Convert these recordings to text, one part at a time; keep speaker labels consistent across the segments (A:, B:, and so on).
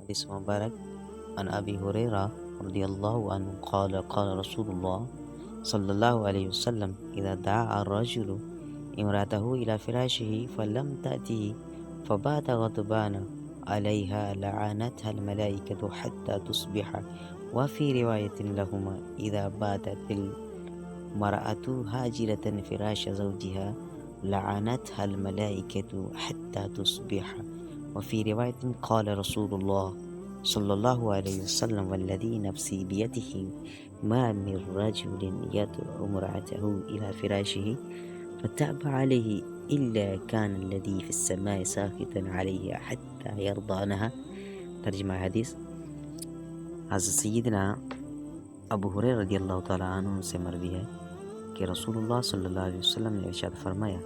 A: حدیث مبارک عن ابی ہریرہ رضی اللہ عنہ قال قال رسول اللہ صلی اللہ علیہ وسلم اذا دعا الرجل امرأته الى فراشه فلم تأته فبات غضبانا عليها لعنتها الملائكة حتى تصبح. وفي رواية لهما اذا باتت المرأة هاجرة فراش زوجها لعنتها الملائكة حتى تصبح. وفي رواية قال رسول الله صلى الله عليه وسلم والذي نفسي بيده ما من رجل يدعو امرأته إلى فراشه فتأب عليه إلا كان الذي في السماء ساخطا عليها حتى يرضى عنها. ترجمہ حدیث حضرت سیدنا ابو ہریرہ رضی اللہ تعالیٰ عنہ سے مروی ہے کہ رسول اللہ صلی اللہ علیہ وسلم نے ارشاد فرمایا،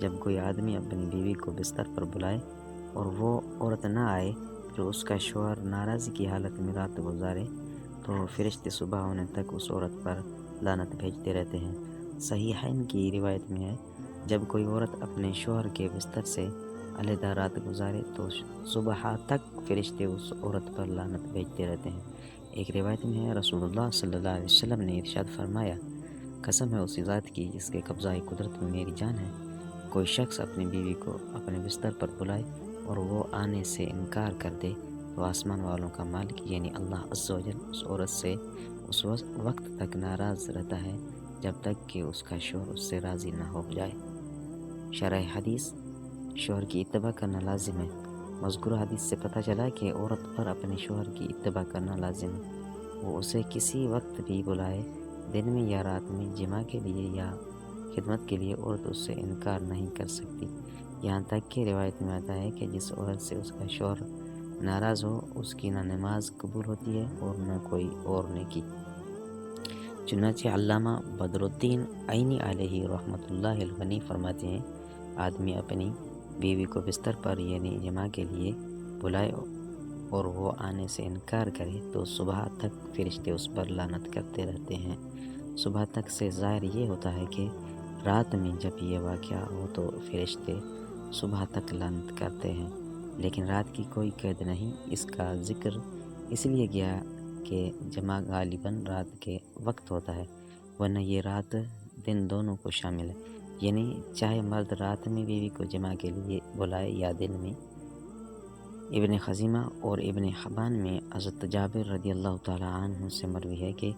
A: جب کوئی آدمی اپنی بیوی کو بستر پر بلائے اور وہ عورت نہ آئے جو اس کا شوہر ناراضی کی حالت میں رات گزارے تو فرشتے صبح ہونے تک اس عورت پر لعنت بھیجتے رہتے ہیں۔ صحیحین کی روایت میں ہے، جب کوئی عورت اپنے شوہر کے بستر سے علیحدہ رات گزارے تو صبح تک فرشتے اس عورت پر لعنت بھیجتے رہتے ہیں۔ ایک روایت میں ہے رسول اللہ صلی اللہ علیہ وسلم نے ارشاد فرمایا، قسم ہے اسی ذات کی جس کے قبضہ قدرت میں میری جان ہے، کوئی شخص اپنی بیوی کو اپنے بستر پر بلائے اور وہ آنے سے انکار کر دے تو آسمان والوں کا مالک یعنی اللہ عز و جل اس عورت سے اس وقت تک ناراض رہتا ہے جب تک کہ اس کا شوہر اس سے راضی نہ ہو جائے۔ شرح حدیث، شوہر کی اتباع کرنا لازم ہے۔ مذکورہ حدیث سے پتہ چلا کہ عورت پر اپنے شوہر کی اتباع کرنا لازم ہے، وہ اسے کسی وقت بھی بلائے، دن میں یا رات میں، جماع کے لیے یا خدمت کے لیے، عورت اس سے انکار نہیں کر سکتی، یہاں تک کہ روایت میں آتا ہے کہ جس عورت سے اس کا شوہر ناراض ہو اس کی نہ نماز قبول ہوتی ہے اور نہ کوئی اور نیکی۔ چنانچہ علامہ بدر الدین عینی علیہ رحمۃ اللہ الغنی فرماتے ہیں، آدمی اپنی بیوی کو بستر پر یعنی جماع کے لیے بلائے اور وہ آنے سے انکار کرے تو صبح تک فرشتے اس پر لعنت کرتے رہتے ہیں۔ صبح تک سے ظاہر یہ ہوتا ہے کہ رات میں جب یہ واقعہ ہو تو فرشتے صبح تک لعنت کرتے ہیں، لیکن رات کی کوئی قید نہیں۔ اس کا ذکر اس لیے کیا کہ جماع غالباً رات کے وقت ہوتا ہے، ورنہ یہ رات دن دونوں کو شامل ہے، یعنی چاہے مرد رات میں بیوی کو جماع کے لیے بلائے یا دن میں۔ ابن خزیمہ اور ابن حبان میں حضرت جابر رضی اللہ تعالیٰ عنہ سے مروی ہے کہ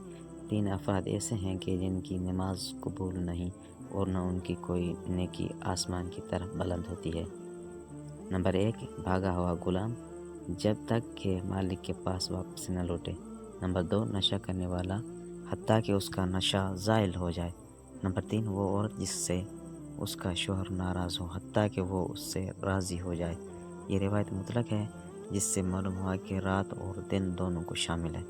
A: 3 افراد ایسے ہیں کہ جن کی نماز قبول نہیں اور نہ ان کی کوئی نیکی آسمان کی طرف بلند ہوتی ہے۔ نمبر 1، بھاگا ہوا غلام جب تک کہ مالک کے پاس واپس نہ لوٹے۔ نمبر 2، نشہ کرنے والا حتیٰ کہ اس کا نشہ زائل ہو جائے۔ نمبر 3، وہ عورت جس سے اس کا شوہر ناراض ہو حتیٰ کہ وہ اس سے راضی ہو جائے۔ یہ روایت مطلق ہے جس سے معلوم ہوا کہ رات اور دن دونوں کو شامل ہے۔